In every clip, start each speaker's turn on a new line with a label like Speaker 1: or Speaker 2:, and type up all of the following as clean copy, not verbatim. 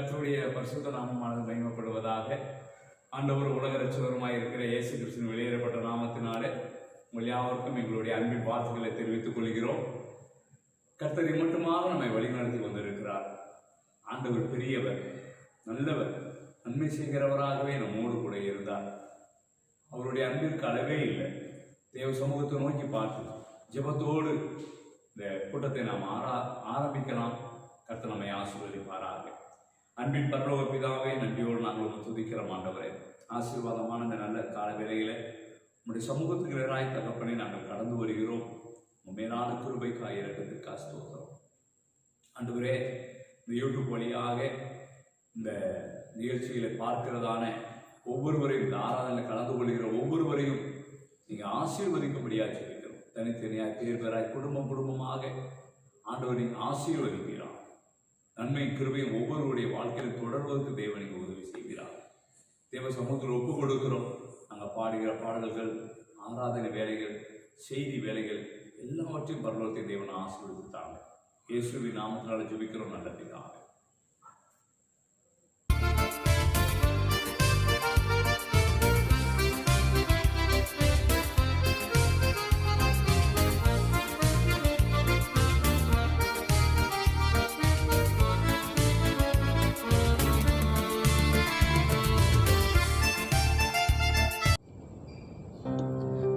Speaker 1: கர்த்தருடைய பரிசுத்த நாமமானது மகிமைப்படுவதாக. ஆண்டவர் உலக ரட்சகருமாய் இருக்கிற இயேசு கிறிஸ்துவின் வெளியேறப்பட்ட நாமத்தினாலே உங்கள் யாவருக்கும் எங்களுடைய அன்பின் வாழ்த்துக்களை தெரிவித்துக் கொள்கிறோம். கர்த்தரை மட்டுமாக நம்மை வழிநடத்தி வந்திருக்கிறார். ஆண்டவர் பெரியவர், நல்லவர், நன்மை செய்கிறவராகவே நம்மோடு கூட இருந்தார். அவருடைய அன்பிற்கு அளவே இல்லை. தேவ சமூகத்தை நோக்கி பார்த்து ஜெபத்தோடு இந்த கூட்டத்தை நாம் ஆரம்பிக்கலாம். கர்த்தர் நம்மை ஆசீர்வதிப்பாராக. அன்பின் பரலோக பிதாவே, நன்றியோடு நாங்கள் துதிக்கிறோம். ஆண்டவரே, ஆசீர்வாதமான இந்த நல்ல கால வேளையில நம்முடைய சமூகத்துக்கு நேராய் தகப்பனை நாங்கள் கடந்து வருகிறோம். மேலான கிருபைக்காய் இரக்கத்திற்காக ஸ்தோத்திரம். ஆண்டவரே, இந்த யூடியூப் வழியாக இந்த நிகழ்ச்சிகளை பார்க்கிறதான ஒவ்வொருவரையும், இந்த ஆராதனை கலந்து கொள்கிற ஒவ்வொருவரையும் நீங்கள் ஆசீர்வதிக்கும்படியாக சொல்லிக்கிறோம். தனித்தனியாக பேர் பேராய் குடும்பமாக ஆண்டவர் நீங்கள் ஆசீர்வதிக்கிறார். நன்மை கிருபையும் ஒவ்வொருவருடைய வாழ்க்கையில் தொடர்வதற்கு தேவனுக்கு உதவி செய்கிறார். தேவ சமூகத்தில் ஒப்புக் கொடுக்கிறோம். நாங்கள் பாடுகிற பாடல்கள், ஆராதனை வேலைகள், செய்தி வேலைகள் எல்லாவற்றையும் பரலோகத்தை தேவனை ஆசீர்வதித்தாங்க. இயேசுவின் நாமத்தினால ஜெபிக்கிறோம் நல்ல பிதாவே.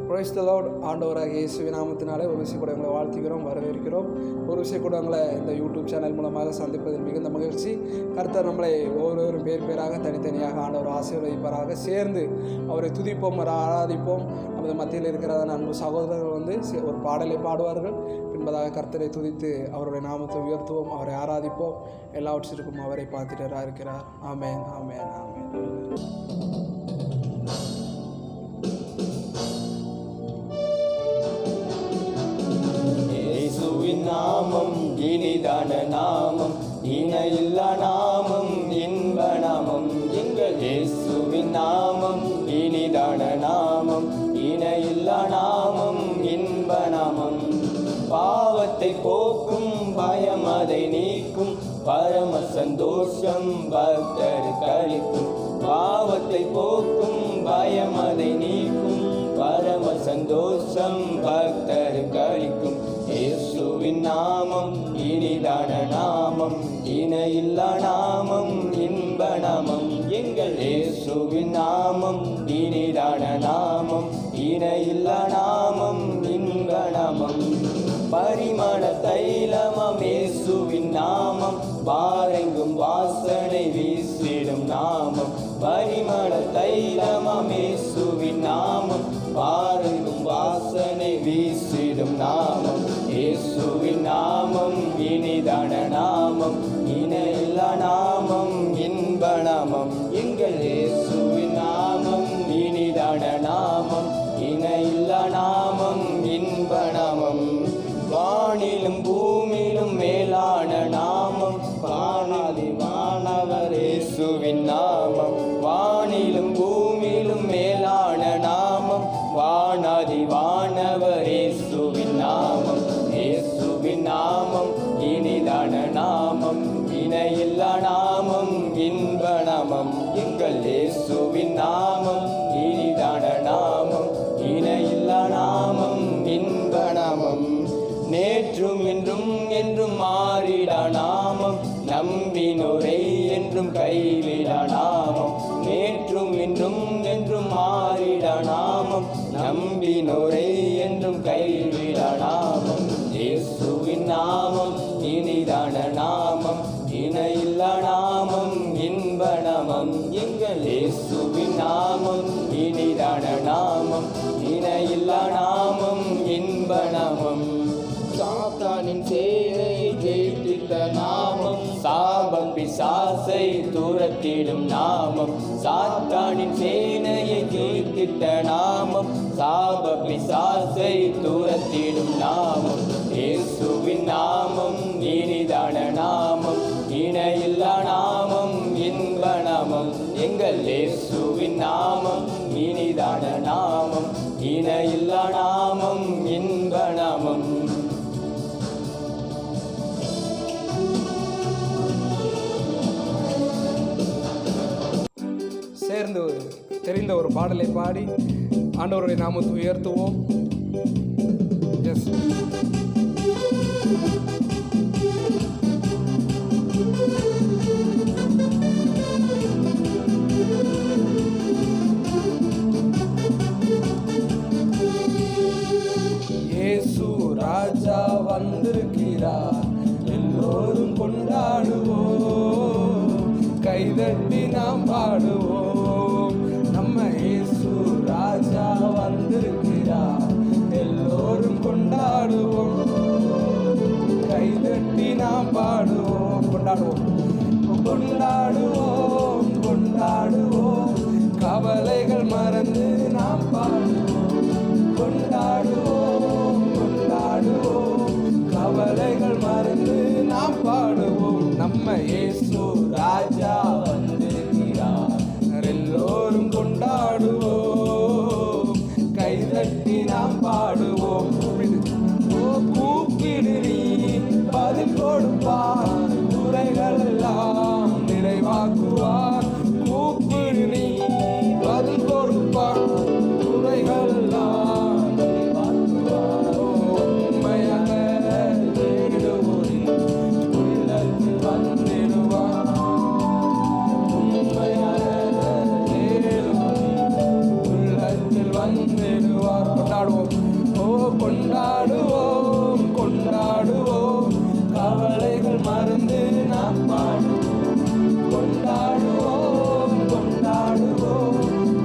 Speaker 2: Praise the Lord. ஆண்டவராகிய இயேசுவின் நாமத்தினாலே ஒரு விஷயம் கூட உங்களை வாழ்த்துகிறோம், வரவேற்கிறோம். ஒரு விஷயம் கூட உங்களை இந்த யூடியூப் சேனல் மூலமாக சந்திப்பதில் மிகுந்த மகிழ்ச்சி. கர்த்தர் நம்மளை ஒவ்வொருவரும் பேர் பேராக தனித்தனியாக ஆண்டவர் ஆசீர்வதிப்பாராக. சேர்ந்து அவரை துதிப்போம், ஆராதிப்போம். நமது மத்தியில் இருக்கிறதான அன்பு சகோதரர்கள் ஒரு பாடலை பாடுவார்கள். பின்பதாக கர்த்தரை துதித்து அவருடைய நாமத்தை உயர்த்துவோம், அவரை ஆராதிப்போம். எல்லாவற்றிற்கும் அவரை பார்த்துட்டராக இருக்கிறார். ஆமென், ஆமென், ஆமென்.
Speaker 3: நாமம் இனிதான நாமம், இணையில்லா நாமம், இன்ப நாமம். எங்கள் இயேசுவின் நாமம் இனிதான நாமம், இணையில்லா நாமம், இன்ப நாமம். பாவத்தை போக்கும், பயம் அதை நீக்கும், பரம சந்தோஷம் பக்தருக்கு அளிக்கும். பாவத்தை போக்கும், பயம் அதை நீக்கும், பரம சந்தோஷம் பக்தருக்கு அளிக்கும். இயேசுவின் நாமம் இனிதான நாமம், இணையில்லா நாமம், இன்ப நாமம். எங்கள் இயேசுவின் நாமம் இனிதான நாமம், இணையில்லா நாமம், இன்ப நாமம். பரிமள தைலமாம் இயேசுவின் நாமம், பாரெங்கும் வாசனை வீசிடும் நாமம். பரிமள தைலமாம் இயேசுவின் நாமம், பாரெங்கும் வாசனை வீசிடும் நாமம். இயேசுவின் நாமம் இனிதான நாமம், இணையில்லா நாமம், இன்ப நாமம். எங்கள் இயேசுவின் நாமம் இனிதான நாமம், இணையில்லா நாமம், இன்ப நாமம். வானிலும் பூமியிலும் மேலான நாமம், வானாதி வானவர் இயேசுவின் நாமம். வானிலும் பூமியிலும் மேலான நாமம், வானாதி வானவர் இயேசுவின் நாமம். இயேசுவின் நாமம் இனிதான நாமம், இணையில்லா நாமம், இன்ப நாமம். எங்கள் இயேசுவின் நாமம் இனிதான நாமம், இணையில்லா நாமம், இன்ப நாமம். நேற்றும் இன்றும் என்றும் மாறிடா நாமம், நம்பினோரை என்றும் கைவிடா நாமம். நேற்றும் இன்றும் என்றும் மாறிடா நாமம், நம்பினோரை என்றும் கைவிடா நாமம். இயேசுவின் நாமம் இனிதான நாமம், இணையில்லா நாமம், இன்ப நாமம். எங்கள் இயேசுவின் நாமம் இனிதான நாமம், இணையில்லா நாமம், இன்ப நாமம். சாத்தானின் சேனையை ஜெயித்திட்ட நாமம், சாப பிசாசை துரத்திடும் நாமம். சாத்தானின் சேனையை ஜெயித்திட்ட நாமம், சாப பிசாசை துரத்திடும் நாமம். இயேசுவின் நாமம் இனிதான நாமம், இணையில்லா நாமம், இன்ப நாமம். எங்கள் இயேசுவின் நாமம் இனிதான நாமம், இணையில்லா நாமம், இன்ப நாமம்.
Speaker 2: பாடலை பாடி ஆண்டவருடைய நாமத்தை உயர்த்துவோம். எஸ், இயேசு ராஜா வந்திருக்கிறார், எல்லோரும் கொண்டாடுவோம், கைதட்டி நாம் பாடுவோம். நம்ம இயேசு ராஜா வந்திருக்கிறார், எல்லோரும் கொண்டாடுவோம், கைதட்டி நாம் பாடுவோம். கொண்டாடுவோம், கொண்டாடுவோம், கொண்டாடுவோம், கவலைகள் மறந்து நாம் பாடுவோம். கொண்டாடுவோம், கொண்டாடுவோம், கவலைகள் மறந்து நாம் பாடுவோம். நம்ம இயேசு ராஜா வந்திருக்கிறார், எல்லோரும் கொண்டாடுவோம், கைதட்டி நாம் பாடுவோம். கூப்பிடு நீ பதில் கொடுப்பார், குறைகள் எல்லாம் நிறைவாக்குவார். கூப்பிடு நீ பதில் கொடுப்பார், குறைகள் எல்லாம் நிறைவாக்குவார். உண்மையாக தேடுவோரின் உள்ளத்தில் வந்திடுவார், உண்மையாக தேடுவோரின் உள்ளத்தில் வந்திடுவார். கொண்டாடுவோம், ஓ கொண்டாடுவோம், கொண்டாடுவோம், கவலைகள் மறந்து நாம் பாடுவோம். கொண்டாடுவோம், கொண்டாடுவோம்,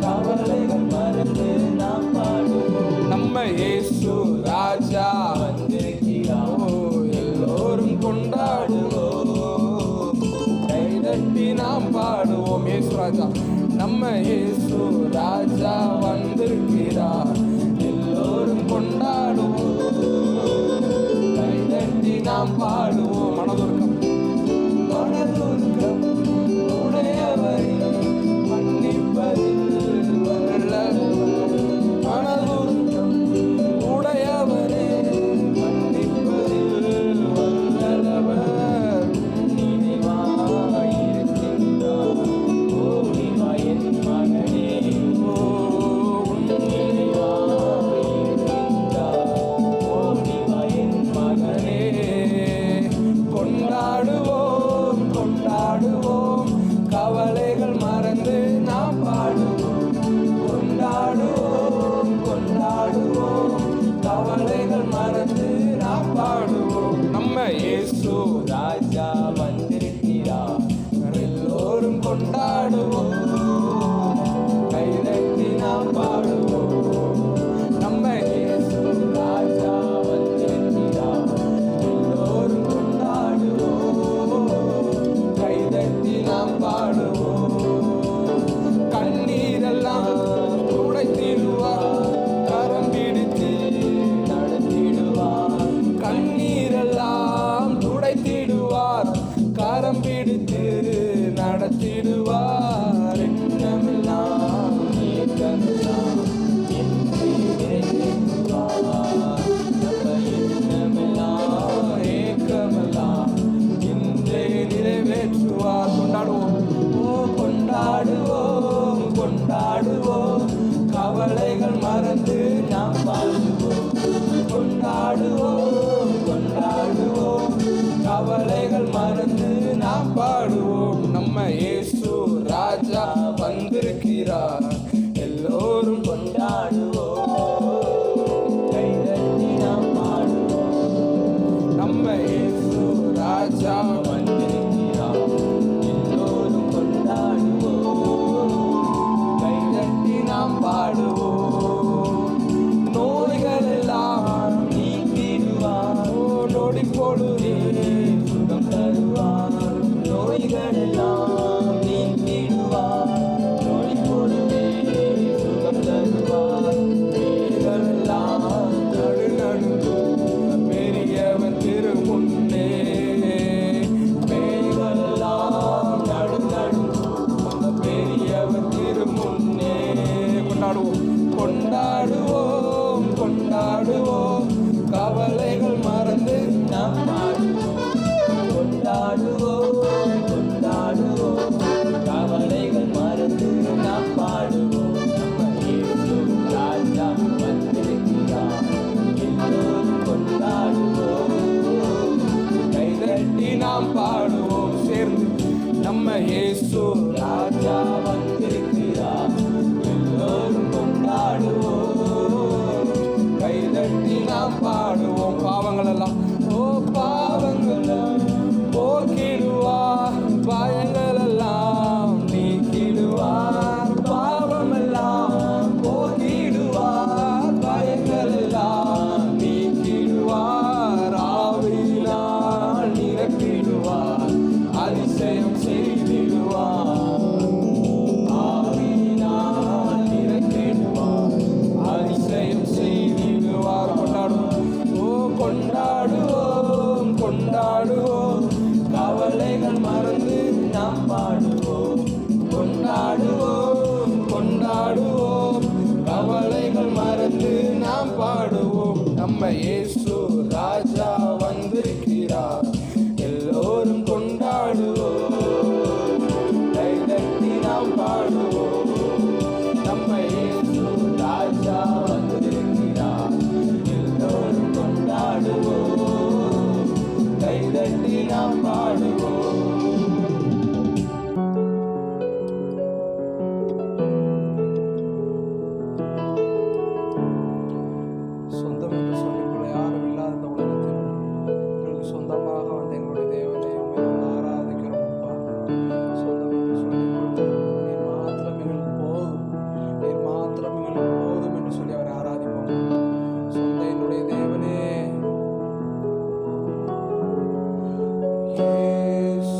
Speaker 2: கவலைகள் மறந்து நாம் பாடுவோம். நம்ம இயேசு ராஜா வந்திருக்கிறார், எல்லோரும் கொண்டாடுவோம், கைதட்டி நாம் பாடுவோம். இயேசு ராஜா, நம்ம இயேசு ராஜா வந்திருக்கிறார், எல்லோரும் கொண்டாடுவோம், கைதட்டி நாம் பாடுவோம். மனதுருக்கம், மனதுருக்கம் உடையவரை மன்னிப்பதில் வல்லவர். மனதுருக்கம் உடையவரே மன்னிப்பதில் வல்லவர். நினைவாயிருக்கின்றார், ஓடிவா என் மகனே, ஓ நினைவாயிருக்கின்றார், ஓடிவா என் மகனே. கொண்டாடுவோம், கொண்டாடுவோம், கவலைகள் மறந்து நாம் பாடுவோம். கொண்டாடுவோம், கொண்டாடுவோம், கவலைகள் மறந்து நாம் பாடுவோம். நம்ம இயேசு ராஜா வந்திருக்கிறார், எல்லோரும் கொண்டாடுவோம், கைதட்டி நாம் பாடுவோம். நம்ம இயேசு ராஜா வந்திருக்கிறார், எல்லோரும் கொண்டாடுவோம், கைதட்டி நாம் பாடுவோம். கண்ணீரெல்லாம் துடைத்திடுவார், கரம் பிடித்து நடத்திடுவார். கண்ணீரெல்லாம் துடைத்திடுவார், கரம் பிடித்து நடத்திடுவார். எண்ணமெல்லாம் ஏக்கமெல்லாம் என்றே நிறைவேற்றுவார். நம்ம எண்ணமெல்லாம் ஏக்கமெல்லாம் என்றே நிறைவேற்றுவார். கொண்டாடுவோம், ஓ கொண்டாடுவோம், கொண்டாடுவோம், கவலைகள் மறந்து நாம் பாடுவோம். கொண்டாடுவோம், கொண்டாடுவோம், கவலைகள் மறந்து நாம் பாடுவோம். நம்ம இயேசு ராஜா வந்திருக்கிறார், எல்லோரும் கொண்டாடுவோம், கைதட்டி நாம் பாடுவோம். நம்ம இயேசு ராஜா வந்திருக்கிறார், எல்லோரும் கொண்டாடுவோம், கைதட்டி நாம் பாடுவோம். நோய்கள் எல்லாம் நீக்கிடுவார், நொடி பொழுதே சுகம் தருவார். நோய்கள் எல்லாம் நீக்கிடுவார், நொடி பொழுதே சுகம் தருவார். பேய்கள் எல்லாம் நடுநடுங்கும் பெரியவன் திருமுன்னே, நாம் பாடுவோம் சேர்ந்து. நம்ம இயேசு ராஜா வந்திருக்கிறார், எல்லோரும் கொண்டாடுவோம், கைதட்டி நாம் பாடுவோம். பாவங்கள் எல்லாம் பாவங்கள் போக்கிடுவார், பயங்கள் எல்லாம் நீக்கிடுவார், பாவமெல்லாம் போக்கிடுவார், பயங்கள் எல்லாம் நீக்கிடுவார், ஆவியினால் நிரப்பிடுவார், அதிசயம் செய்திடுவார், ஆவியினால் நிரப்பிடுவார், அதிசயம் செய்திடுவார். கொண்டாடுவோம், கொண்டாடுவோம், கவலைகள் மறந்து நாம் பாடுவோம். கொண்டாடுவோம், கொண்டாடுவோம், கவலைகள் மறந்து நாம் பாடுவோம். நம்ம இயேசு ராஜா வந்திருக்கிறார், எல்லோரும் கொண்டாடுவோம், கைதட்டி நாம் பாடுவோம். நம்ம இயேசு ராஜா வந்திருக்கிறார், எல்லோரும் கொண்டாடுவோம், கைதட்டி நாம் பாடுவோம். சொந்தம் என்று சொல்லிக்கொள்ள யாரும் இல்லாத இந்த உலகத்தில் எங்களுக்கு சொந்தமாக வந்த எங்களுடைய தேவனை நாங்கள் ஆராதிக்கிறோம். அப்பா, சொந்தம் என்று சொல்லிக்கொள்ள நீர் மாத்திரம் எங்களுக்கு போதும், நீர் மாத்திரம் எங்களுக்கு போதும் என்று சொல்லி அவரை ஆராதிப்போம். சொந்த என்னுடைய தேவனே, இயேசு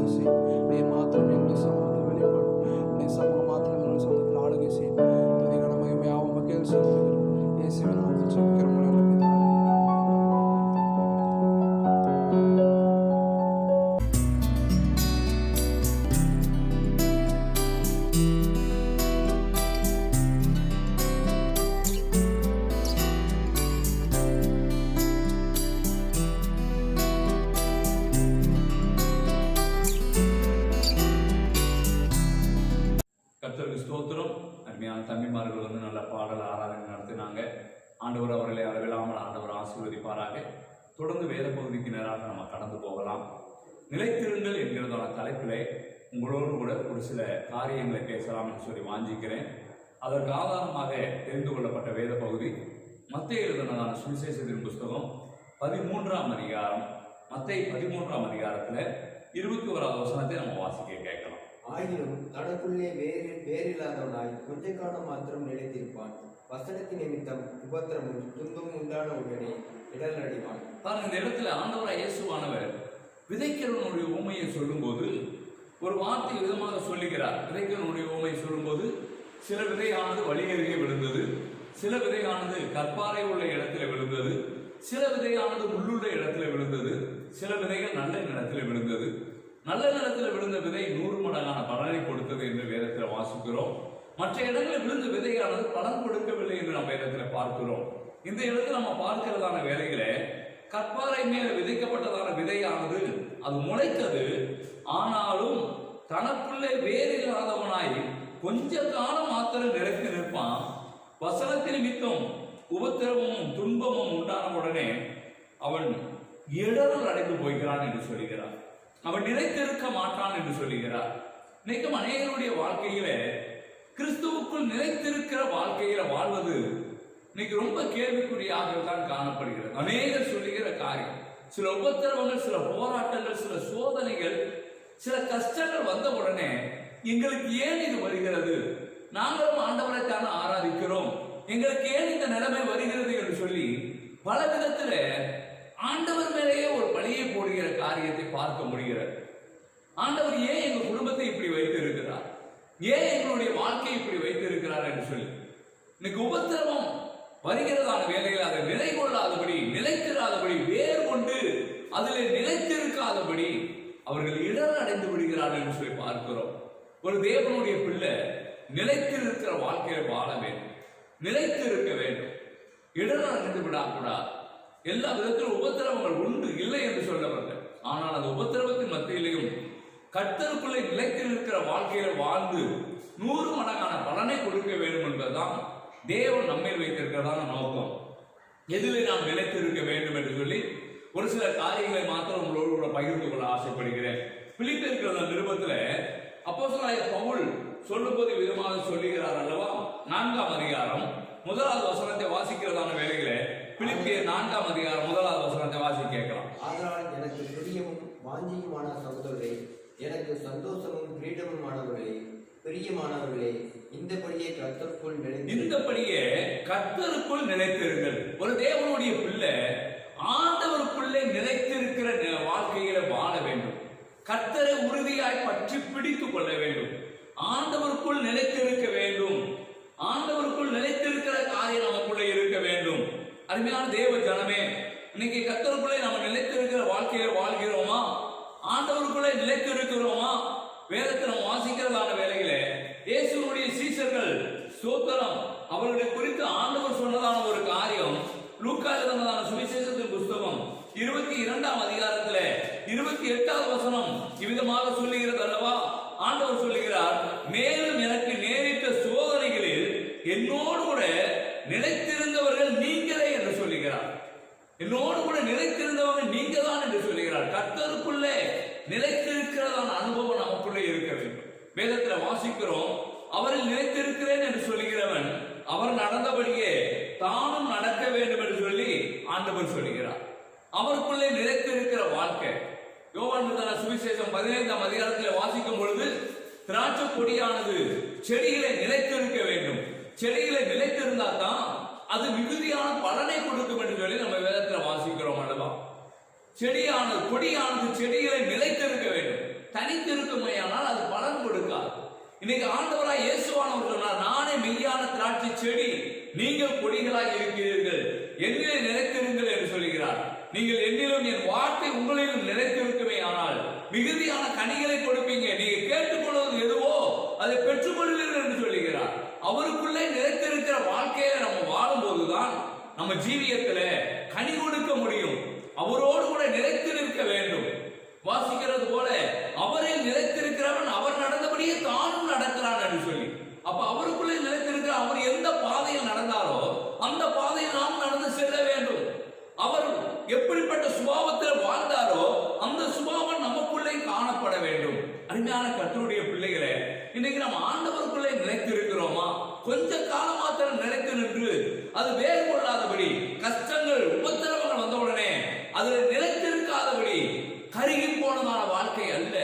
Speaker 2: ஆளுகை செய்யும். நீர் மாத்திரம் எங்களுடைய சமூகத்தில் வெளிப்படும். நீ சமூகம் மாத்திரம் எங்களுடைய சமூகத்தில் ஆளுகை செய்யும். துதிகன மகிமையாவும் மக்கள் செலுத்துகிறோம். இயேசுவின் நாமத்தில் ஜெபிக்கிறோம் நல்ல பிதாவே.
Speaker 1: கர்த்தருக்கு ஸ்தோத்திரம். அருமையான தம்பிமார்கள் வந்து நல்ல பாடல் ஆராதனை நடத்தினாங்க. ஆண்டவர் அவர்களை அளவில்லாமல் ஆண்டவர் ஆசீர்வதிப்பாராக. தொடர்ந்து வேத பகுதிக்கு நேராக நம்ம கடந்து போகலாம். நிலைத்திருங்கள் என்கிறதான தலைப்பிலே உங்களோடு கூட ஒரு சில காரியங்களை பேசலாம் என்று சொல்லி வாஞ்சிக்கிறேன். அதற்கு ஆதாரமாக தெரிந்து கொள்ளப்பட்ட வேத பகுதி மத்தேயு எழுதினதான சுவிசேஷத்தின் புஸ்தகம் 13ஆம் அதிகாரம். மத்தேயு 13ஆம் அதிகாரத்தில் 21வது வசனத்தை நம்ம வாசிக்க கேட்கலாம்.
Speaker 3: ஆயினும் தனக்குள்ளே வேறில்லாதவனாய் கொஞ்ச காலம் மாத்திரம் நிலைத்திருப்பான். வசனத்தின் நிமித்தம் உபத்திரமும் துன்பமும் உண்டான உடனே இடல் அடிவான்.
Speaker 1: இந்த இடத்துல ஆண்டவராய் இயேசுவானவர் விதைக்கிறவனுடைய உண்மையை சொல்லும்போது ஒரு வார்த்தை விதமாக சொல்லுகிறார். விதைக்கிறவனுடைய உண்மையை சொல்லும்போது சில விதையானது வழியருகே விழுந்தது, சில விதையானது கற்பாறை உள்ள இடத்துல விழுந்தது, சில விதையானது முள்ளுள்ள இடத்துல விழுந்தது, சில விதைகள் நல்ல நிலத்துல விழுந்தது. நல்ல நிலத்தில் விழுந்த விதை 100 மடங்கான பலனை கொடுத்தது என்று வேதத்தில் வாசிக்கிறோம். மற்ற இடங்களில் விழுந்த விதையானது பலன் கொடுக்கவில்லை என்று நம்ம வேதத்தில் பார்க்கிறோம். இந்த இடத்துல நம்ம பார்க்கிறதான வேலைகளை கற்பாறை மேல விதைக்கப்பட்டதான விதையானது அது முளைத்தது. ஆனாலும் தனக்குள்ளே வேறில்லாதவனாய் கொஞ்ச காலம் மாத்திரம் நிலைத்து நிற்பான். வசனத்தின் நிமித்தம் உபத்திரவமும் துன்பமும் உண்டான உடனே அவன் இடரல் அடைந்து போகிறான் என்று சொல்கிறார். அவன் நிலைத்திருக்க மாட்டான் என்று சொல்லுகிறார். இன்னைக்கும் அநேகருடைய வாழ்க்கையில கிறிஸ்துவுக்குள் நிலைத்திருக்கிற வாழ்க்கையில வாழ்வது இன்னைக்கு ரொம்ப கேள்விக்குறியாக தான் காணப்படுகிறது. அநேகர் சொல்லுகிற காரியம், சில உபத்திரவங்கள், சில போராட்டங்கள், சில சோதனைகள், சில கஷ்டங்கள் வந்த உடனே எங்களுக்கு ஏன் இது வருகிறது, நாங்களும் ஆண்டவரை தானே ஆராதிக்கிறோம், எங்களுக்கு ஏன் இந்த நிலைமை வருகிறது என்று சொல்லி பல விதத்துல ஆண்டவர் மேலேயே ஒரு பழியை போடுகிற காரியத்தை பார்க்க முடிகிறது. ஆண்டவர் ஏன் எங்க குடும்பத்தை இப்படி வைத்து இருக்கிறார், ஏன் எங்களுடைய வாழ்க்கையை இப்படி வைத்து இருக்கிறார் என்று சொல்லி இன்னைக்கு உபத்திரவம் வருகிறதான வேலையில் அதை நிலை கொள்ளாதபடி, நிலைத்திராதபடி, வேறு கொண்டு அதில் நிலைத்திருக்காதபடி அவர்கள் இடர் அடைந்து விடுகிறார்கள் என்று சொல்லி பார்க்கிறோம். ஒரு தேவனுடைய பிள்ளை நிலைத்திருக்கிற வாழ்க்கையை வாழ வேண்டும், நிலைத்திருக்க வேண்டும், இடர் அடைந்து விடக்கூடாது. எல்லா விதத்திலும் உபத்திரவங்கள் உண்டு, இல்லை என்று சொல்லப்பட்ட, ஆனால் அந்த உபத்திரவத்தின் மத்தியிலையும் கர்த்தருக்குள்ளே நிலைத்தில் இருக்கிற வாழ்க்கையில வாழ்ந்து 100 மடங்கான பலனை கொடுக்க வேண்டும் என்பதுதான் தேவன் நம்மேல் வைத்திருக்கிறதான நோக்கம். எதிலே நாம் நிலைத்திருக்க வேண்டும் என்று சொல்லி ஒரு சில காரியங்களை மாத்திரம் உங்களோடு கூட பகிர்ந்து கொள்ள ஆசைப்படுகிறேன். பிலிப்பியர் நிருபத்தில் அப்போஸ்தலனாகிய பவுல் சொல்லும்போது விதமாக சொல்லுகிறார் அல்லவா. 4ஆம் அதிகாரம் 1வது வசனத்தை வாசிக்கிறதான வேளையிலே பிலிப்பியர் 4ஆம் அதிகாரம் 1வது வசனத்தை வாசி கேட்கலாம்.
Speaker 3: அதனால் எனக்கு பிரியமும் வாஞ்சியுமான சகோதரரே, எனக்கு சந்தோஷமும் கிரீடமுமானவர்களே, பிரியமானவர்களே, இந்தபடியே கர்த்தருக்குள் நிலைத்திருங்கள். ஒரு தேவனுடைய பிள்ளை ஆண்டவருக்குள்ளே நிலைத்திருக்கிற வாழ்க்கையில வாழ வேண்டும். கர்த்தரை உறுதியாய் பற்றி பிடித்துக் கொள்ள வேண்டும். ஆண்டவருக்குள் நிலைத்திருக்க வேண்டும். ஆண்டவருக்குள் நிலைத்திருக்கிற காரியம் நமக்குள்ள இருக்க வேண்டும். அருமையான தேவ ஜனமே, இன்னைக்கு கர்த்தருக்குள்ளே நம்ம நிலைத்திருக்கிற வாழ்க்கையை வாழ்கிறோமா? ஆண்டவருக்குள்ளே நிலைத்திருக்கிறோமா? வேதத்தை நம்ம வாசிக்கிறதான வேலையில இயேசுவுடைய சீஷர்கள் ஸ்தோத்திரம் அவர்களை குறித்து ஆண்டவர் சொன்னதான ஒரு காரியம் லூக்கா எழுதினதான சுவிசேஷத்தின் புஸ்தகம் 22ஆம் அதிகாரத்துல 28வது வசனம் இவ்விதமாக சொல்லுகிறது அல்லவா. ஆண்டவர் சொல்லுகிறார், மேலும் எனக்கு நேரிட்ட சோதனைகளில் என்னோடு கூட நிலைத்திருந்தவர்கள் நீங்களே என்று சொல்லுகிறார். என்னோடு கூட நிலைத்திருந்தவர்கள் நீங்க தான் என்று சொல்லுகிறார். கர்த்தருக்குள்ளே நிலைத்திருக்கிறதான அனுபவம் நமக்குள்ளே இருக்க வேண்டும். வேதத்துல வாசிக்கிறோம், அவரில் நிலைத்திருக்கிறேன் என்று சொல்லுகிறவன் அவர் நடந்தபடியே தானும் நடக்க வேண்டும் என்று சொல்லி ஆண்டவர் சொல்லுகிறார். அவருக்குள்ளே நிலைத்திருக்கிற வாழ்க்கை. யோவான் சுவிசேஷம் 15ஆம் அதிகாரத்தில் வாசிக்கும் பொழுது திராட்சை கொடியானது செடிகளை நிலைத்திருக்க வேண்டும். செடிகளை நிலைத்திருந்தா தான் அது மிகுதியான பலனை கொடுக்கும் என்று சொல்லி நம்ம வேதத்துல வாசிக்கிறோம் அல்லவா. செடியானது கொடியானது செடிகளை நிலைத்திருக்க வேண்டும், தனித்து கொடிகளாய் இருக்கிறீர்கள், என்னிலே நிலைத்திருங்கள் என்று சொல்கிறார். நீங்கள் என்னிலும் என் வார்த்தை உங்களிலும் நிலைத்திருக்குமே ஆனால் மிகுதியான கனிகளை கொடுப்பீங்க. நீங்க கேட்டுக்கொள்வது எதுவோ அதை பெற்றுக்கொள்வீர்கள் என்று சொல்லுகிறார். அவருக்குள்ளே நிலைத்திருக்கிற வாழ்க்கையில நம்ம வாழும் போதுதான் நம்ம ஜீவியத்துல கனி கொடுக்க முடியும். அவரோடு கூட நிலைத்து நிற்க வேண்டும். வாசிக்கிறது போல அவரில் நிலைத்திருக்கிறவன் அவர் நடந்தபடியே தானும் நடக்கிறான் என்று சொல்லி, அப்ப அவருக்குள்ளே நிலைத்திருக்கிற அவர் எந்த பாதையில் நடந்தாரோ அந்த பாதையில் நாம் நடந்து செல்ல வேண்டும். அவர் எப்படிப்பட்ட சுபாவத்தில் வாழ்ந்தாரோ அந்த சுபாவம் நமக்குள்ளே காணப்பட வேண்டும். அருமையான கர்த்தருடைய பிள்ளைகளே, இன்னைக்கு நம்ம ஆண்டவருக்குள்ளே நிலைத்து இருக்கிறோமா? கொஞ்ச காலம் மாத்திரம் நிலைத்து நின்று அது வேறு கொள்ளாதபடி, கஷ்டங்கள் உபத்திரவங்கள் வந்தவுடனே அதில் நிலைத்திருக்காதபடி கருகி போனதான வாழ்க்கை அல்ல.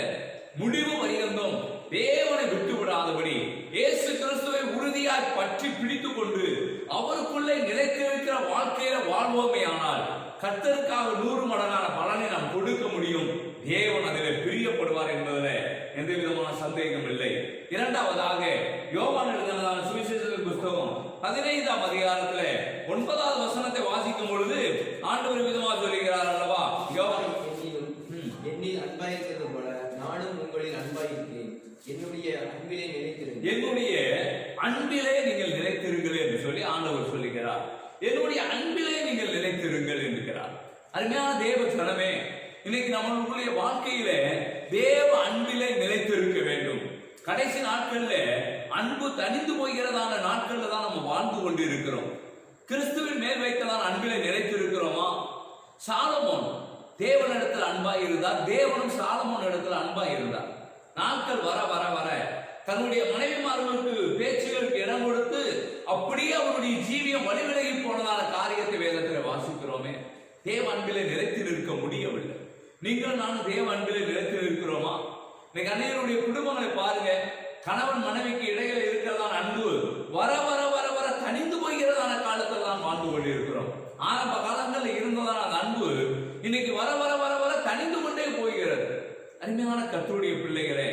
Speaker 3: முடிவு பரியந்தம் தேவனை விட்டு விடாதபடி இயேசு கிறிஸ்துவை உறுதியாய் பற்றி பிடித்துக் கொண்டு அவருக்குள்ளே நிலைத்திருக்கிற வாழ்க்கையில வாழ்வோமே ஆனால் கர்த்தருக்காக 100 மடங்கான பலனை நாம் கொடுக்க முடியும். தேவன் அதில் பிரியப்படுவார் என்பதில் எந்த விதமான சந்தேகம் இல்லை. இரண்டாவதாக யோவான் எழுதினதான சுவிசேஷத்தின் புஸ்தகம் 15ஆம் அதிகாரத்துல 9வது வசனத்தை வாசிக்கும் பொழுது ஆண்டவர் விதமாக சொல்லுகிறார் அல்லவா, யோவான்
Speaker 4: என்னில் அன்பாயிருக்கிறது போல நானும் உங்களில் அன்பாயிருக்கிறேன், என்னுடைய அன்பிலே நிலைத்திருங்கள்.
Speaker 3: என்னுடைய அன்பிலே நீங்கள் நிலைத்திருங்கள் என்று சொல்லி ஆண்டவர் சொல்லுகிறார். என்னுடைய அன்பிலே நீங்கள் நிலைத்திருங்கள் என்கிறார். அருமையான தேவ ஜனமே, இன்னைக்கு நம்மளுடைய வாழ்க்கையில தேவ அன்பிலே நிலைத்திருக்க வேண்டும். கடைசி நாட்கள்ல அன்பு தனிந்து போகிறதான நாட்கள்ல தான் நம்ம வாழ்ந்து கொண்டு இருக்கிறோம். கிறிஸ்துவின் மேல் வைத்ததான அன்பிலே நிலைத்திருக்கிறோமா? சாலமோன் தேவனிடத்தில் அன்பாய் இருந்தார், தேவனும் சாலமோன் இடத்துல அன்பாய் இருந்தார். நாட்கள் வர வர வர தன்னுடைய மனைவிமார்களுக்கு பேச்சுகளுக்கு இடம் கொடுத்து அப்படியே அவருடைய ஜீவியம் வழிவிலகி போனதான காரியத்தை வேதத்தில் வாசிக்கிறோமே. தேவ அன்பிலே நிலைத்து நிற்க முடியவில்லை. நீங்களும் நானும் தேவ அன்பிலே நிலைத்து இருக்கிறோமா? இன்னைக்கு அநேகருடைய குடும்பங்களை பாருங்க, கணவன் மனைவிக்கு இடையில இருக்கிறதான அன்பு வர வர வர வர தனிந்து போகிறதான காலத்தில் தான் வாழ்ந்து கொண்டு இருக்கிறோம். ஆரம்ப காலங்களில் இருந்ததான அந்த அன்பு இன்னைக்கு வர வர வர வர தனிந்து கொண்டே போகிறது. அருமையான கர்த்தருடைய பிள்ளைகளே,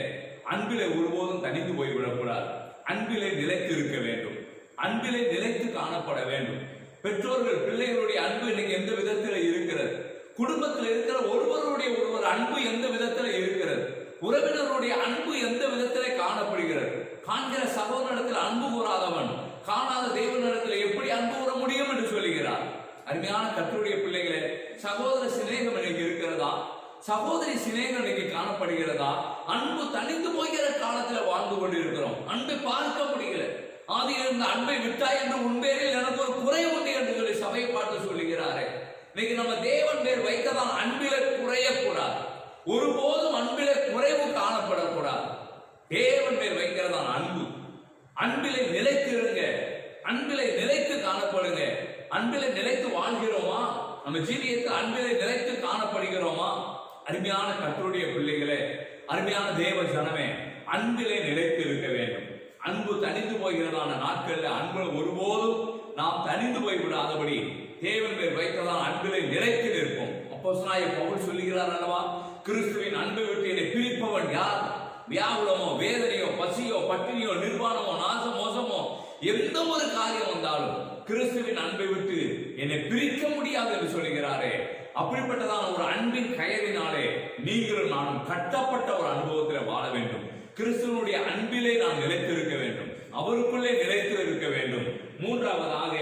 Speaker 3: அன்பிலே ஒருபோதும் தனிந்து போய்விடக்கூடாது. அன்பிலே நிலைத்து இருக்க வேண்டும். அன்பிலே நிலைத்து காணப்பட வேண்டும். பெற்றோர்கள் பிள்ளைகளுடைய அன்பு இன்னைக்கு எந்த விதத்தில் இருக்கிறது? குடும்பத்தில் இருக்கிற ஒருவருடைய ஒருவர் அன்பு எந்த விதத்தில் இருக்கிறது? உறவினருடைய அன்பு எந்த விதத்திலே காணப்படுகிறது? காண்கிற சகோதரனிடத்தில் அன்பு கூறாதவன் காணாத தேவனிடத்தில் எப்படி அன்பு கூற முடியும் என்று சொல்லுகிறார். அருமையான கர்த்தருடைய பிள்ளைகளே, சகோதர சிநேகம் இன்னைக்கு இருக்கிறதா? சகோதரி சிநேகம் இன்னைக்கு காணப்படுகிறதா? அன்பு தனிந்து போகிற காலத்துல வாழ்ந்து கொண்டிருக்கிறோம். அன்பை பார்க்க முடியல. ஆதியில் இருந்த அன்பை விட்டாய் என்று உண்மையில் எனக்கு ஒரு குறை உண்டு என்று சொல்லி சபையை பார்த்து சொல்லுகிறாரே. இன்னைக்கு நம்ம தேவன் பேர் வைக்கதான் அன்பிலே குறையக்கூடாது. ஒருபோதும் அன்பிலே குறைவு காணப்படக்கூடாது. தேவன் பேர் வைக்கிறதான் அன்பு. அன்பிலே நிலைத்திருங்க. அன்பிலே நிலைத்து காணப்படுங்க. அன்பிலே நிலைத்து வாழ்கிறோமா? நம்ம ஜீவியத்தில் அன்பிலே நிலைத்து காணப்படுகிறோமா? அருமையான கர்த்தருடைய பிள்ளைகளே, அருமையான தேவ ஜனமே, அன்பிலே நிலைத்து இருக்க வேண்டும். அன்பு தனிந்து போகிறதான நாட்கள்ல அன்பு ஒருபோதும் நாம் தனிந்து போய் விடாதபடி தேவன் பேர் வைத்ததான் அன்பிலே நிலைத்து நிற்போம். அப்போஸ்தலனாகிய பவுல் சொல்லுகிறார் அல்லவா, கிறிஸ்துவின் அன்பை விட்டு என்னை பிரிப்பவன் யார்? வியாகுலமோ, வேதனையோ, பசியோ, பட்டினியோ, நிர்வாணமோ, நாச மோசமோ, எந்த ஒரு காரியம் வந்தாலும் கிறிஸ்துவின் அன்பை விட்டு என்னை பிரிக்க முடியாது என்று சொல்லுகிறாரே. அப்படிப்பட்டதான ஒரு அன்பின் கயவினாலே நீங்களும் நானும் கட்டப்பட்ட ஒரு அனுபவத்தில் வாழ வேண்டும். கிறிஸ்துவனுடைய அன்பிலே நாம் நிலைத்திருக்க வேண்டும். அவருக்குள்ளே நிலைத்து இருக்க வேண்டும். மூன்றாவதாக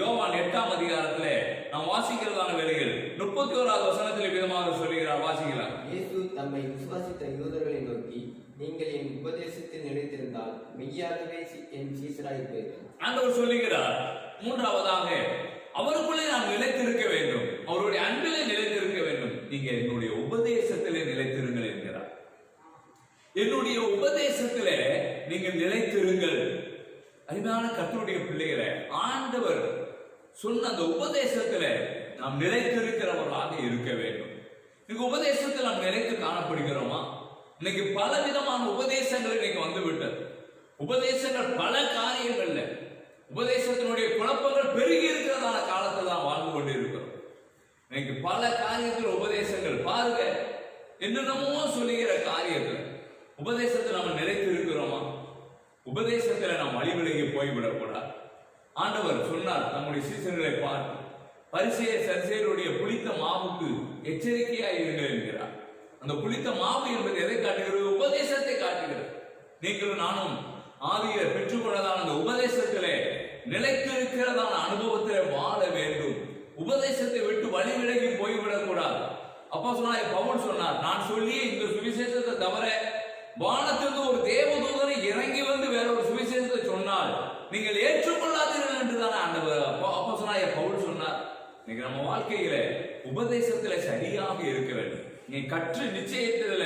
Speaker 3: யோவான் 8ஆம் அதிகாரத்திலே நாம் வாசிக்கிறதான வேளையில் 31வது வசனத்தில் விதமாக சொல்லுகிறார். வாசிக்கலாம்.
Speaker 4: இயேசு தம்மை விசுவாசித்த யூதர்களை நோக்கி, நீங்கள் என் உபதேசத்தில் நிலைத்திருந்தால் மெய்யாகவே என் சீசராயிருப்பீர்கள். ஆண்டவர்
Speaker 3: சொல்லுகிறார். மூன்றாவதாக அவருக்குள்ளே நாம் நிலைத்திருக்க வேண்டும். அவருடைய அன்பிலே நிலைத்திருக்க வேண்டும். நீங்க என்னுடைய உபதேசத்திலே நிலைத்திருங்கள் என்கிறார். என்னுடைய உபதேசத்திலே நீங்கள் நிலைத்திருங்கள். அருமையான கர்த்தருடைய பிள்ளைகளை, ஆண்டவர் சொன்ன அந்த உபதேசத்திலே நாம் நிலைத்திருக்கிறவர்களாக இருக்க வேண்டும். இன்னைக்கு உபதேசத்தில் நாம் நிலைத்து காணப்படுகிறோமா? இன்னைக்கு பல விதமான உபதேசங்கள் இன்னைக்கு வந்து விட்டது. உபதேசங்கள் பல காரியங்கள்ல உபதேசத்தினுடைய குழப்பங்கள் பெருகி இருக்கிறதான காலத்தில் தான் வாழ்ந்து கொண்டு இருக்கிறோம். இன்னைக்கு பல காரியத்தில் உபதேசங்கள் பாருங்க, என்னென்னமோ சொல்லுகிற காரியத்துல உபதேசத்தில் நம்ம நிலைத்து இருக்கிறோமா? உபதேசத்துல நாம் வழிவிலகி போய்விடக்கூடாது. ஆண்டவர் சொன்னார் நம்முடைய சீசர்களை பார்த்து, பரிசேயர் சரிசேயருடைய புளித்த மாவுக்கு எச்சரிக்கையாய் இருங்கள் என்கிறார். அந்த புளித்த மாவு என்பது எதை காட்டுகிறது? உபதேசத்தை காட்டுகிறது. நீங்களும் நானும் ஆதியில பெற்றுக்கொள்ளதான அந்த உபதேசத்திலே நிலைத்திருக்கிறதான அனுபவத்திலே வாழ வேண்டும். உபதேசத்தை விட்டு வழி விலகி போய்விடக் கூடாது. அப்போஸ்தலனாகிய பவுல் சொன்னார், நான் சொல்லிய இந்த சுவிசேஷத்தை தவிர வானத்திலிருந்து ஒரு தேவதூதனை இறங்கி வந்து வேற ஒரு சுவிசேஷத்தை சொன்னால் நீங்கள் ஏற்றுக்கொள்ளாதீர்கள் என்றுதான் அப்போஸ்தலனாகிய பவுல் சொன்னார். நீங்க நம்ம வாழ்க்கையில உபதேசத்துல சரியாக இருக்க வேண்டும். நீ கற்று நிச்சயத்தில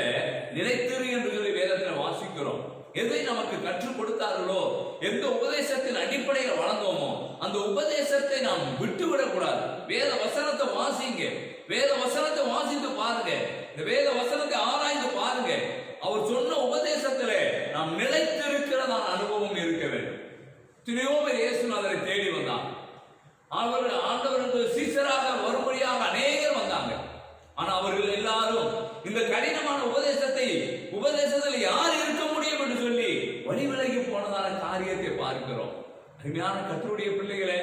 Speaker 3: நிலைத்திரு என்று சொல்லி வேதத்தில் வாசிக்கிறோம். எதை நமக்கு கற்றுக் கொடுத்தார்களோ, எந்த உபதேசத்தின் அடிப்படையில் வளர்ந்தோமோ அந்த உபதேசத்தை நாம் விட்டுவிடக் கூடாது. வேத வசனத்தை வாசிங்க, வேத வசனத்தை வாசித்து பாருங்க, இந்த வேத வசனத்தை ஆராய்ந்து பாருங்க. அவர் சொன்ன உபதேசத்துல நாம் நிலைத்திருக்கிறதான அனுபவம் இருக்க வேண்டும். எத்தனையோ பேர் இயேசுநாதரை தேடி வந்தாங்க. அவர் ஆண்டவருக்கு சீசராக வரும்படியாக அநேகர் வந்தாங்க. ஆனா அவர்கள் எல்லாரும் இந்த கடினமான உபதேசத்தில் யார் இருக்க முடியும் என்று சொல்லி வழி விலகி போனதான காரியத்தை பார்க்கிறோம். அருமையான கர்த்தருடைய பிள்ளைகளே,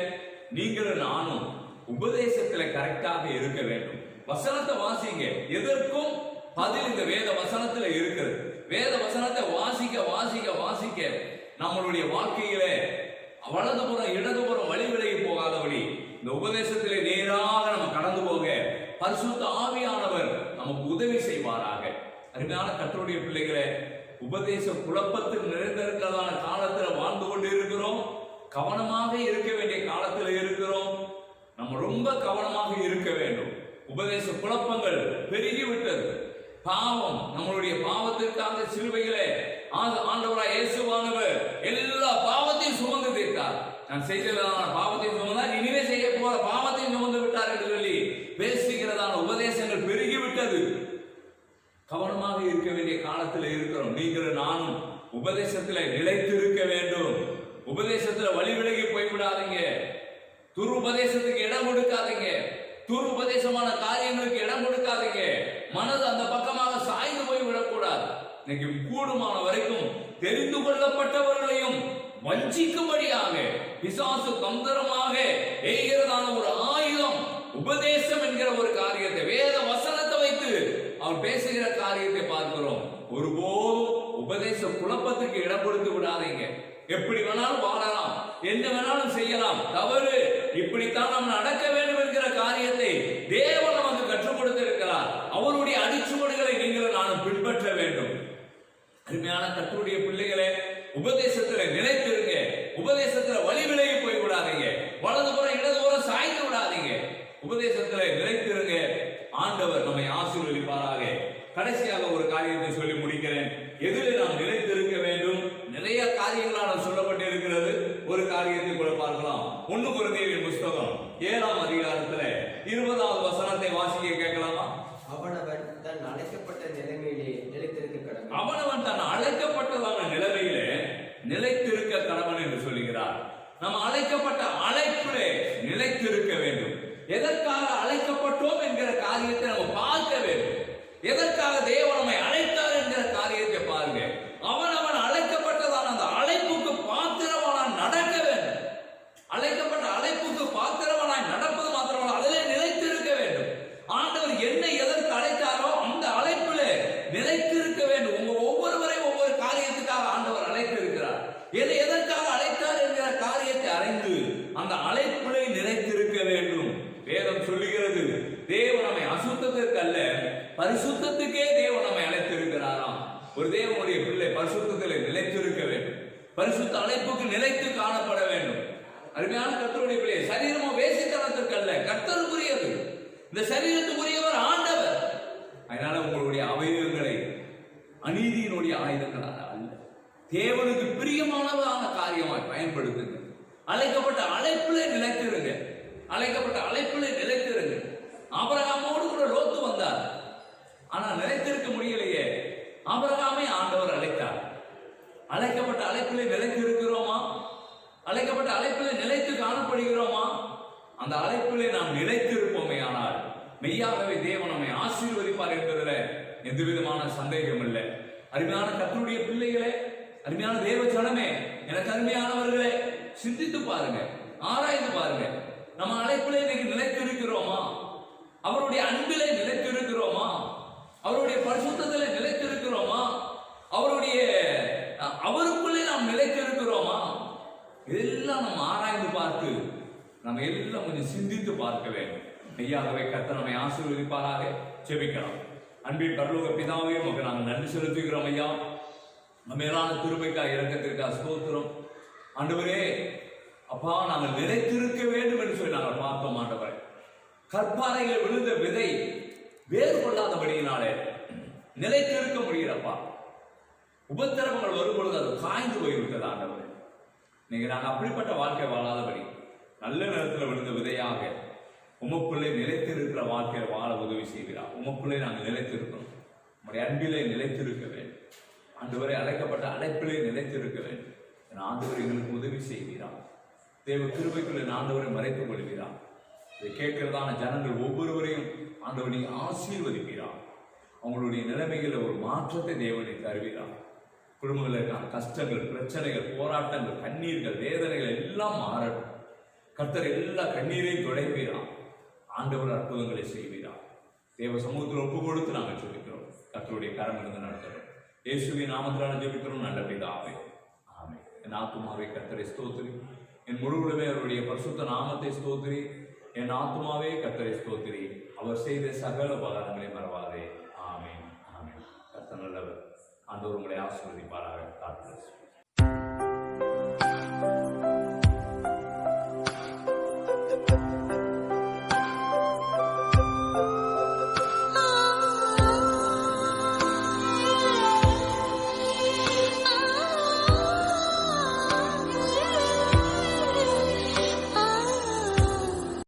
Speaker 3: நீங்களும் நானும் உபதேசத்துல கரெக்டாக இருக்க வேண்டும். வசனத்தை வாசிங்க, எதற்கும் பதில் இந்த வேத வசனத்துல இருக்கிறது. வேத வசனத்தை வாசிக்க வாசிக்க வாசிக்க நம்மளுடைய வாழ்க்கையில வலதுபுறம் இடதுபுறம் வழி விலகி போகாதபடி இந்த உபதேசத்திலே நேராக நம்ம கடந்து போக பரிசுத்த ஆவியானவர் நமக்கு உதவி செய்வாராக. அருமையான கர்த்தருடைய பிள்ளைகளே, உபதேச குழப்பத்தில் நிறைந்திருக்கிறதான காலத்தில் வாழ்ந்து கொண்டு இருக்கிறோம். கவனமாக இருக்க வேண்டிய காலத்தில் இருக்கிறோம். நம்ம ரொம்ப கவனமாக இருக்க வேண்டும். உபதேச குழப்பங்கள் பெருகிவிட்டது. பாவம், நம்மளுடைய பாவத்திற்காக சிலுவையிலே ஆண்டவராய் இயேசுவானவர் எல்லா பாவத்தையும் சுமந்து தீர்த்தார். நான் செய்ததான பாவத்தையும் சுமந்தார், இனிமே செய்ய போற பாவத்தையும் சுமந்து விட்டார் என்று சொல்லி பேசுகிறதான உபதேசங்கள் பெருகிவிட்டது. கவனமாக இருக்க வேண்டிய காலத்தில் இருக்கிறோம். நீங்களும் நானும் உபதேசத்துல நிலைத்து இருக்க வேண்டும். உபதேசத்துல வழி விலகி போய்விடாதீங்க. துருபதேசத்துக்கு இடம் கொடுக்காதீங்க. துருபதேசமான காரியங்களுக்கு இடம் கொடுக்காதீங்க. மனது அந்த பக்கமாக சாய்ந்து போய் விடக்கூடாது. இன்னைக்கு கூடுமான வரைக்கும் தெரிந்து கொள்ளப்பட்டவர்களையும் வஞ்சிக்கும்படியாக பிசாசு தந்திரமாக எய்கிறதான ஒரு ஆயுதம் உபதேசம் என்கிற ஒரு காரியத்தை, வேத வசனத்தை வைத்து அவர் பேசுகிற காரியத்தை பார்க்கிறோம். ஒருபோதும் உபதேச குழப்பத்துக்கு இடம் கொடுத்து விடாதீங்க. எப்படி வேணாலும் வாழலாம், என்ன வேணாலும் செய்யலாம், தவறு, இப்படித்தான் நாம் நடக்க வேண்டும் என்கிற காரியத்தை தேவன் நமக்கு கற்றுக் கொடுத்திருக்கிறார். அவருடைய அடிச்சுவடுகளை நீங்கள் நானும் பின்பற்ற வேண்டும். அருமையான கர்த்தருடைய பிள்ளைகளே, உபதேசத்துல நிலைத்திருங்க. உபதேசத்துல வழி விலகி போய் விடாதீங்க. வலதுபுறம் இடதுபுறம் சாய்ந்து விடாதீங்க. உபதேசத்துல நிலைத்திருங்க. ஆண்டவர் நம்மை ஆசீர்வதிப்பாராக. கடைசியாக ஒரு காரியத்தை சொல்லி முடிக்கிறேன். எதில் நாம் நிலைத்திருக்க வேண்டும்? நிறைய காரியங்களால் சொல்லப்பட்டு இருக்கிறது. ஒரு காரியத்தை கூட பார்க்கலாம். 1 கொரிந்தியரின் புத்தகம் 7ஆம் அதிகாரத்துல 20வது வசனத்தை வாசிக்க கேட்கலாமா?
Speaker 4: அவனவன் தன் அழைக்கப்பட்ட நிலைமையிலே நிலைத்திருக்க கடவன்.
Speaker 3: அவனவன் தன் அழைக்கப்பட்டதான நிலைமையிலே நிலைத்திருக்க கடவன் என்று சொல்லுகிறார். நம்ம அழைக்கப்பட்ட அழைப்பிலே நிலைத்திருக்க வேண்டும். எதற்காக அழைக்கப்பட்டோம் என்கிற காரியத்தை நம்ம பார்க்க வேண்டும். எதற்காக தேவன் நம்மை அழைத்தார் என்கிற காரியத்தை பாருங்க. அவன் அழைக்கப்பட்டதான அந்த அழைப்புக்கு பாத்திரமானாய் நடக்க வேண்டும். அழைக்கப்பட்ட அழைப்புக்கு பாத்திரமானாய் நடப்பது மாத்திரமல்ல, அதிலே நிலைத்திருக்க வேண்டும். ஆண்டவர் என்னை எதற்கு அழைத்தாரோ அந்த அழைப்பிலே நிலைத்திருக்க வேண்டும். உங்க ஒவ்வொருவரையும் ஒவ்வொரு காரியத்துக்காக ஆண்டவர் அழைத்திருக்கிறார். எதை எதற்காக அழைத்தார் என்கிற காரியத்தை அறிந்து அந்த அழைப்பிலே நிலைத்திருக்க வேண்டும். வேதம் சொல்லுகிறது, தேவன் நம்மை அசுத்தத்திற்கு அல்ல பரிசுத்தத்துக்கே தேவன் நம்மை அழைத்திருக்கிறாராம். ஒரு தேவனுடைய பிள்ளை பரிசுத்தத்தில் நிலைத்திருக்க வேண்டும். பரிசுத்த அழைப்புக்கு நிலைத்து காணப்பட வேண்டும். அருமையான கர்த்தருடைய பிள்ளை, சரீரமோ வேசித்தனத்திற்கு அல்ல, கர்த்தருக்குரியது. இந்த சரீரத்துக்குரியவர் ஆண்டவர். அதனால உங்களுடைய அவயவங்களை அநீதியினுடைய ஆயுதங்களால் அல்ல, தேவனுக்கு பிரியமானதான காரியமாய் பயன்படுத்துங்க. அழைக்கப்பட்ட அழைப்பிலே நிலைத்திருங்க. அழைக்கப்பட்ட அழைப்பிலே நிலைத்திருங்க. ஆபிரகாமோடு கூட லோத்து வந்தார், ஆனா நிலைத்திருக்க முடியலையே. ஆபிரகாமை ஆண்டவர் அழைத்தார். அழைக்கப்பட்ட அழைப்பிலே நிலைத்து இருக்கிறோமா? அழைக்கப்பட்ட அழைப்பிலே நிலைத்து காணப்படுகிறோமா? அந்த அழைப்பிலே நாம் நிலைத்திருப்போமே ஆனால் மெய்யாகவே தேவன் நம்மை ஆசீர்வதிப்பார் என்பதில் எந்த விதமான சந்தேகம் இல்லை. அருமையான கர்த்தருடைய பிள்ளைகளே, அருமையான தேவ ஜனமே, எனக்கு அருமையானவர்களே, சிந்தித்து பாருங்க. ஆராய்ந்து பாருங்க. நம்ம அழைப்பிலே இன்னைக்கு நிலைத்திருக்கிறோமா? அவருடைய அன்பிலே நிலைத்திருக்கிறோமா? அவருடைய பரிசுத்தத்திலே நிலைத்திருக்கிறோமா? அவருக்குள்ளே நாம் நிலைத்திருக்கிறோமா? இதெல்லாம் நம்ம ஆராய்ந்து பார்த்து நம்ம எல்லாம் கொஞ்சம் சிந்தித்து பார்க்க வேண்டும். மெய்யாகவே கர்த்தர் நம்மை ஆசீர்வதிப்பாராக. ஜெபிக்கலாம். அன்பின் பரலோக பிதாவே, உமக்கு நாங்கள் நன்றி செலுத்துகிறோம் ஐயா. மேலான கிருபைக்காக, இரக்கத்திற்காக ஸ்தோத்திரம். ஆண்டவரே அப்பா, நாங்கள் நிலைத்திருக்க வேண்டும் என்று சொல்லி நாங்கள் பார்த்தோம். ஆண்டவரே, கற்பாறையில் விழுந்த விதை வேறு கொள்ளாதபடியினாலே நிலைத்திருக்க முடிகிறப்பா. உபத்திரவங்கள் வரும்பொழுது அது காய்ந்து போய்விட்டது. ஆண்டவரே, நீங்க நாங்கள் அப்படிப்பட்ட வாழ்க்கை வாழாதபடி நல்ல நேரத்தில் விழுந்த விதையாக உமக்குள்ளே நிலைத்திருக்கிற வாழ்க்கையை வாழ உதவி செய்கிறார். உமக்குள்ளே நாங்கள் நிலைத்திருக்கணும். நம்முடைய அன்பிலே நிலைத்திருக்க வேண்டும். ஆண்டவரை அழைக்கப்பட்ட அழைப்பிலே நிலைத்திருக்க வேண்டும். ஆண்டவர் எங்களுக்கு உதவி செய்கிறார். தேவ கிருபைக்குள்ளே ஆண்டவரை மறைத்துக் கொள்கிறார். இதை கேட்கிறதான ஜனங்கள் ஒவ்வொருவரையும் ஆண்டவர் நீங்க ஆசீர்வதிக்கிறார். அவங்களுடைய நிலைமைகளில் ஒரு மாற்றத்தை தேவனை தருகிறார். குடும்பங்களுக்கான கஷ்டங்கள், பிரச்சனைகள், போராட்டங்கள், கண்ணீர்கள், வேதனைகள் எல்லாம் மாறட்டும். கர்த்தர் எல்லா கண்ணீரையும் துடைப்பீரார். ஆண்டவர் அற்புதங்களை செய்வீரார். தேவ சமூகத்தில் ஒப்பு கொடுத்து நாங்கள் ஜெபிக்கிறோம். கர்த்தருடைய கரம் இருந்து நடத்துகிறோம். இயேசுவின் நாமத்தினால ஜெபிக்கிறோம் நல்ல பிதாவே, ஆமென். என் ஆத்துமாவே கர்த்தரை ஸ்தோத்திரி, என் முழுவதுமே அவருடைய பரிசுத்த நாமத்தை ஸ்தோத்திரி. என் ஆத்துமாவே கர்த்தரை ஸ்தோத்திரி, அவர் செய்த சகல உபகாரங்களை மறவாதே. ஆமென், ஆமென். கர்த்தர் நல்லவர். ஆண்டவர் உங்களை ஆசீர்வதிப்பாராக. God bless you.